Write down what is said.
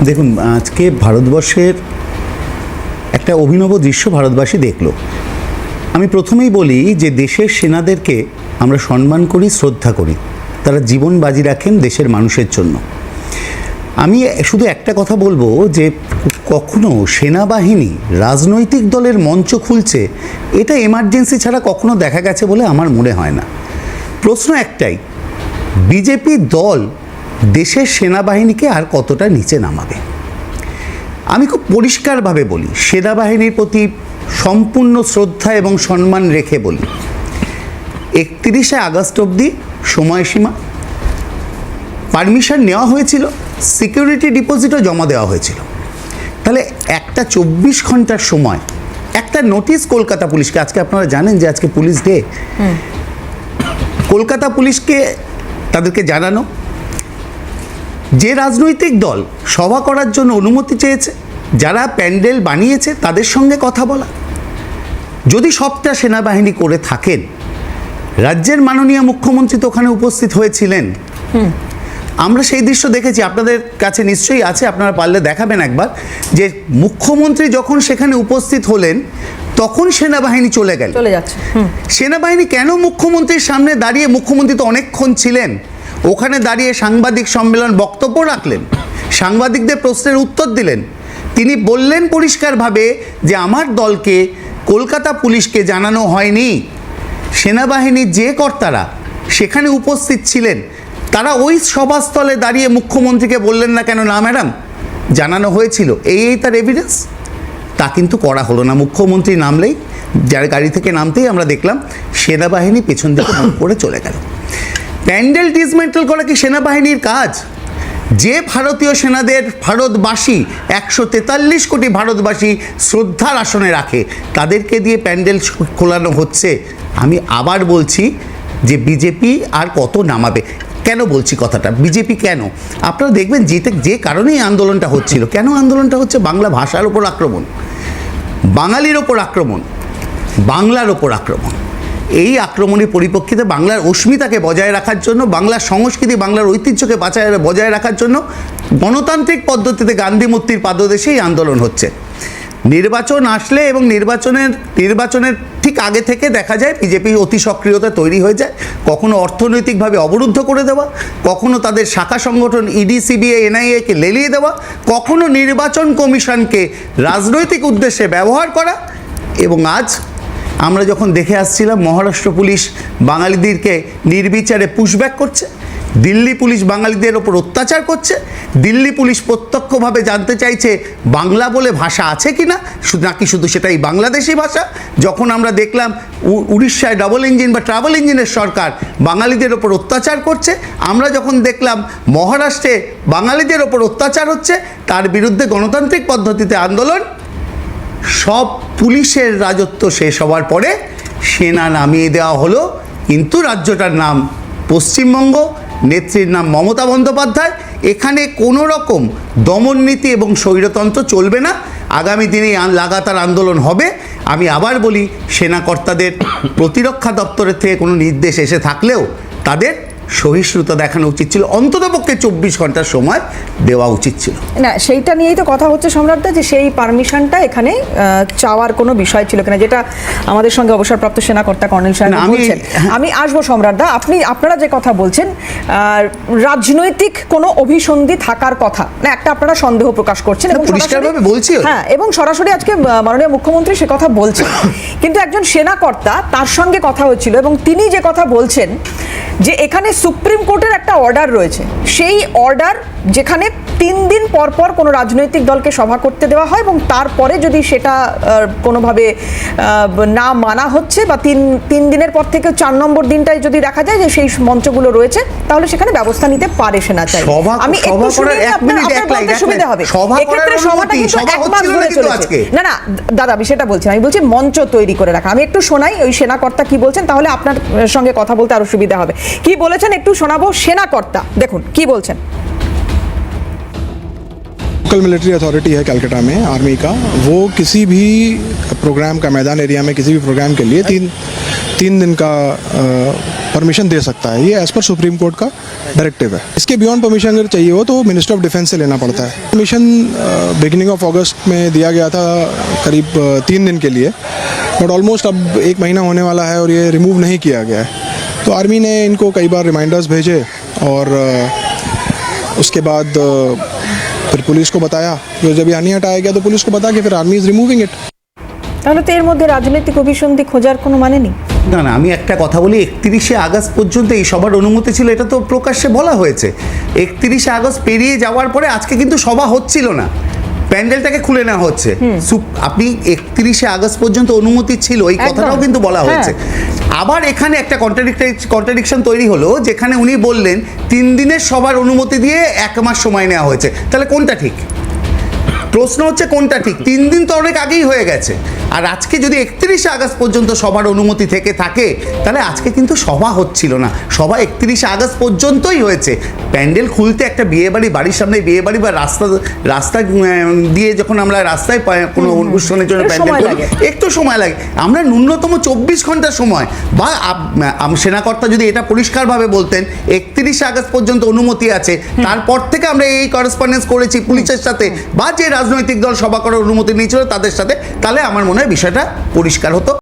দেখুন, আজকে ভারতবর্ষের একটা অভিনব দৃশ্য ভারতবাসী দেখল। আমি প্রথমেই বলি যে দেশের সেনাদেরকে আমরা সম্মান করি, শ্রদ্ধা করি। তারা জীবন বাজি রাখেন দেশের মানুষের জন্য। আমি শুধু একটা কথা বলবো যে কখনো সেনাবাহিনী রাজনৈতিক দলের মঞ্চ খুলছে, এটা এমার্জেন্সি ছাড়া কখনো দেখা গেছে বলে আমার মনে হয় না। প্রশ্ন একটাই, বিজেপি দল দেশের সেনাবাহিনীকে আর কতটা নিচে নামাবে? আমি খুব পরিষ্কারভাবে বলি, সেনাবাহিনীর প্রতি সম্পূর্ণ শ্রদ্ধা এবং সম্মান রেখে বলি, 31শে আগস্ট অবধি সময়সীমা, পারমিশন নেওয়া হয়েছিল, সিকিউরিটি ডিপোজিটও জমা দেওয়া হয়েছিল। তাহলে একটা 24 ঘন্টার সময়, একটা নোটিশ কলকাতা পুলিশকে, আজকে আপনারা জানেন যে আজকে পুলিশ ডে, কলকাতা পুলিশকে তাদেরকে জানানো যে রাজনৈতিক দল সভা করার জন্য অনুমতি চেয়েছে, যারা প্যান্ডেল বানিয়েছে তাদের সঙ্গে কথা বলা। যদি সবটা সেনাবাহিনী করে থাকেন, রাজ্যের মাননীয় মুখ্যমন্ত্রী তো ওখানে উপস্থিত হয়েছিলেন, আমরা সেই দৃশ্য দেখেছি, আপনাদের কাছে নিশ্চয়ই আছে, আপনারা পারলে দেখাবেন একবার, যে মুখ্যমন্ত্রী যখন সেখানে উপস্থিত হলেন তখন সেনাবাহিনী চলে যাচ্ছে। সেনাবাহিনী কেন মুখ্যমন্ত্রীর সামনে দাঁড়িয়ে, মুখ্যমন্ত্রী তো অনেকক্ষণ ছিলেন ওখানে দাঁড়িয়ে, সাংবাদিক সম্মেলন বক্তব্য রাখলেন, সাংবাদিকদের প্রশ্নের উত্তর দিলেন। তিনি বললেন পরিষ্কারভাবে যে আমার দলকে, কলকাতা পুলিশকে জানানো হয়নি। সেনাবাহিনীর যে কর্তারা সেখানে উপস্থিত ছিলেন তারা ওই সভাস্থলে দাঁড়িয়ে মুখ্যমন্ত্রীকে বললেন না কেন, না ম্যাডাম জানানো হয়েছিল, এই তার এভিডেন্স। তা কিন্তু করা হলো না। মুখ্যমন্ত্রী নামলেই, যার গাড়ি থেকে নামতেই আমরা দেখলাম সেনাবাহিনী পেছন দিকে মুখ করে চলে গেল। প্যান্ডেল ডিসমেন্টেল করা কি সেনাবাহিনীর কাজ? যে ভারতীয় সেনাদের ভারতবাসী, 143 কোটি ভারতবাসী শ্রদ্ধার আসনে রাখে, তাদেরকে দিয়ে প্যান্ডেল খোলানো হচ্ছে। আমি আবার বলছি যে বিজেপি আর কত নামাবে? কেন বলছি কথাটা, বিজেপি কেন? আপনারা দেখবেন যে কারণেই আন্দোলনটা হচ্ছিল, কেন আন্দোলনটা হচ্ছে? বাংলা ভাষার ওপর আক্রমণ, বাঙালির ওপর আক্রমণ, বাংলার ওপর আক্রমণ। এই আক্রমণের পরিপ্রেক্ষিতে বাংলার অস্মিতাকে বজায় রাখার জন্য, বাংলার সংস্কৃতি, বাংলার ঐতিহ্যকে বজায় রাখার জন্য গণতান্ত্রিক পদ্ধতিতে গান্ধী মূর্তির পাদদেশে এই আন্দোলন হচ্ছে। নির্বাচন আসলে এবং নির্বাচনের ঠিক আগে থেকে দেখা যায় বিজেপি অতি সক্রিয়তা তৈরি হয়ে যায়। কখনো অর্থনৈতিকভাবে অবরুদ্ধ করে দেওয়া, কখনো তাদের শাখা সংগঠন ইডি, সিবিআই, এনআইএকে লেলিয়ে দেওয়া, কখনো নির্বাচন কমিশনকে রাজনৈতিক উদ্দেশ্যে ব্যবহার করা। এবং আজ আমরা যখন দেখে আসছিলাম মহারাষ্ট্র পুলিশ বাঙালিদেরকে নির্বিচারে পুশব্যাক করছে, দিল্লি পুলিশ বাঙালিদের ওপর অত্যাচার করছে, দিল্লি পুলিশ প্রত্যক্ষভাবে জানতে চাইছে বাংলা বলে ভাষা আছে কি না, নাকি শুধু সেটাই বাংলাদেশি ভাষা। যখন আমরা দেখলাম উড়িষ্যায় ডাবল ইঞ্জিন বা ট্রাভেল ইঞ্জিনের সরকার বাঙালিদের ওপর অত্যাচার করছে, আমরা যখন দেখলাম মহারাষ্ট্রে বাঙালিদের ওপর অত্যাচার হচ্ছে, তার বিরুদ্ধে গণতান্ত্রিক পদ্ধতিতে আন্দোলন, সব পুলিশের রাজত্ব শেষ হওয়ার পরে সেনা নামিয়ে দেওয়া হলো। কিন্তু রাজ্যটার নাম পশ্চিমবঙ্গ, নেত্রীর নাম মমতা বন্দ্যোপাধ্যায়। এখানে কোনো রকম দমননীতি এবং স্বৈরতন্ত্র চলবে না। আগামী দিনে লাগাতার আন্দোলন হবে। আমি আবার বলি, সেনাকর্তাদের প্রতিরক্ষা দপ্তরের থেকে কোনো নির্দেশ এসে থাকলেও তাদের সহিষ্ণুতা দেখানো উচিত ছিল, অন্ততপক্ষে 24 ঘন্টার সময় দেওয়া উচিত ছিল। না, সেইটা নিয়েই তো কথা হচ্ছে সম্রাটদা, যে সেই পারমিশনটা এখানে চাওয়ার কোনো বিষয় ছিল কিনা, যেটা আমাদের সঙ্গে অবসরপ্রাপ্ত সেনাকর্তা কর্নেল সাহেব বলছেন। আমি আসবো সম্রাটদা, আপনারা যে কথা বলছেন রাজনৈতিক কোনো অভিসন্ধি থাকার কথা না, একটা আপনারা সন্দেহ প্রকাশ করছেন এবং পরিষ্কারভাবে বলছি, হ্যাঁ, এবং সরাসরি আজকে মাননীয় মুখ্যমন্ত্রী সে কথা বলছেন। কিন্তু একজন সেনাকর্তা, তার সঙ্গে কথা হয়েছিল এবং তিনি যে কথা বলছেন যে এখানে সুপ্রিম কোর্টের একটা অর্ডার রয়েছে, সেই অর্ডার যেখানে 3 দিন পর পর কোনো রাজনৈতিক দলকে সভা করতে দেওয়া হয় এবং তারপরে যদি সেটা কোনোভাবে না মানা হচ্ছে বা 3 দিনের পর থেকে 4 নম্বর দিনটায় যদি দেখা যায় যে সেই মঞ্চগুলো রয়েছে, তাহলে সেখানে ব্যবস্থা নিতে পারে সেনা চাই। আমি একটু শুনে আপনার সুবিধা হবে। এক্ষেত্রে সভাটা কিন্তু 1 মাস ধরে চলেছে। না না দাদা, আমি সেটা বলছি না, আমি বলছি মঞ্চ তৈরি করে রাখা। আমি একটু শোনাই ওই সেনাকর্তা কি বলছেন, তাহলে আপনার সঙ্গে কথা বলতে আরো সুবিধা হবে। কি বলেছেন একটু শোনাবো সেনাকর্তা, দেখুন কি বলছেন। लोकल मिलिट्री अथॉरिटी है कलकत्ता में आर्मी का, वो किसी भी प्रोग्राम का मैदान एरिया में किसी भी प्रोग्राम के लिए तीन दिन का परमिशन दे सकता है। ये एज पर सुप्रीम कोर्ट का डायरेक्टिव है। इसके बियॉन्ड परमिशन अगर चाहिए हो तो मिनिस्टर ऑफ डिफेंस से लेना पड़ता है। परमिशन बिगिनिंग ऑफ अगस्त में दिया गया था करीब 3 दिन के लिए, बट ऑलमोस्ट अब 1 महीना होने वाला है और ये रिमूव नहीं किया गया है। तो आर्मी ने इनको कई बार रिमाइंडर्स भेजे और उसके बाद फिर पुलिस को बताया, तो जब ये नहीं हटाया गया तो पुलिस को बता के फिर आर्मी इज रिमूविंग इट। তাহলে তো এর মধ্যে রাজনৈতিক অভিসন্ধি খোঁজার কোনো মানে নেই। না না, আমি একটা কথা বলি, 31শে আগস্ট পর্যন্ত এই সবার অনুমতি ছিল, এটা তো প্রকাশ্যে বলা হয়েছে। 31শে আগস্ট পেরিয়ে যাওয়ার পরে আজকে কিন্তু সভা হচ্ছিল না, প্যান্ডেলটাকে খুলে নেওয়া হচ্ছে। আপনি 31শে আগস্ট পর্যন্ত অনুমতি ছিল, এই একদম। কথাটাও কিন্তু বলা হয়েছে। আবার এখানে একটা কন্ট্রাডিকশন তৈরি হলো, যেখানে উনি বললেন 3 দিনের সবার অনুমতি দিয়ে 1 মাস সময় নেওয়া হয়েছে। তাহলে কোনটা ঠিক? প্রশ্ন হচ্ছে কোনটা ঠিক? 3 দিন তো অনেক আগেই হয়ে গেছে, আর আজকে যদি 31শে আগস্ট পর্যন্ত সবার অনুমতি থেকে থাকে তাহলে আজকে কিন্তু সভা হচ্ছিল না, সভা 31শে আগস্ট পর্যন্তই হয়েছে। প্যান্ডেল খুলতে একটা বাড়ির সামনে বিয়েবাড়ি বা রাস্তা দিয়ে যখন আমরা রাস্তায় কোনো অনুষ্ঠানের জন্য একটু প্যান্ডেল সময় করি, লাগে। একটু সময় লাগে। আমরা ন্যূনতম 24 ঘন্টা সময়, বা সেনাকর্তা যদি এটা পরিষ্কারভাবে বলতেন 31শে আগস্ট পর্যন্ত অনুমতি আছে, তারপর থেকে আমরা এই করেসপন্ডেন্স করেছি পুলিশের সাথে বা যে রাজনৈতিক দল সভা করার অনুমতি নিয়েছিল তাদের সাথে, তাহলে আমার মনে হয় বিষয়টা পরিষ্কার হতো।